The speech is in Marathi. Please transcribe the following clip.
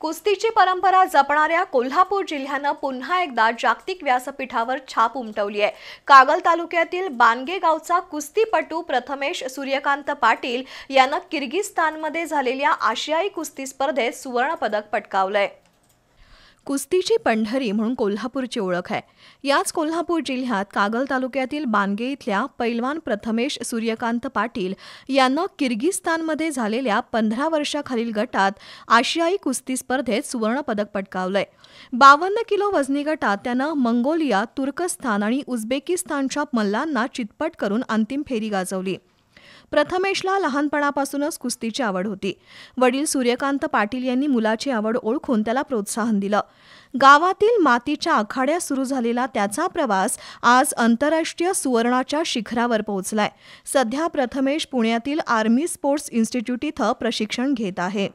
कुस्तीची परंपरा जपणाऱ्या कोल्हापूर जिल्ह्यानं पुन्हा एकदा जागतिक व्यासपीठावर छाप उमटवली आहे। कागल तालुक्यातील बानगे गावचा कुस्तीपटू प्रथमेश सूर्यकांत पाटील यानं किर्गिस्तानमध्ये झालेल्या आशियाई कुस्ती स्पर्धेत सुवर्णपदक पटकावलंय। कुस्तीची पंढरी म्हणून कोल्हापूरची ओळख आहे। याच कोल्हापूर जिल्ह्यात कागल तालुक्यातील बानगे इथल्या पैलवान प्रथमेश सूर्यकांत पाटील यांना किर्गिस्तानमध्ये झालेल्या 15 वर्षाखालील गटात आशियाई कुस्ती स्पर्धेत सुवर्णपदक पटकावलंय। 52 किलो वजनी गटात त्यानं मंगोलिया, तुर्कस्तान आणि उझबेकिस्तानच्या मल्लांना चितपट करून अंतिम फेरी गाजवली। प्रथमेशला लहानपणापासूनच कुस्तीची आवड होती। वडील सूर्यकांत पाटील यांनी मुलाची आवड ओळखून त्याला प्रोत्साहन दिलं। गावातील मातीच्या आखाड्यात सुरू झालेला त्याचा प्रवास आज आंतरराष्ट्रीय सुवर्णाच्या शिखरावर पोहोचलाय। सध्या प्रथमेश पुण्यातील आर्मी स्पोर्ट्स इन्स्टिट्यूट इथं प्रशिक्षण घेत आहे।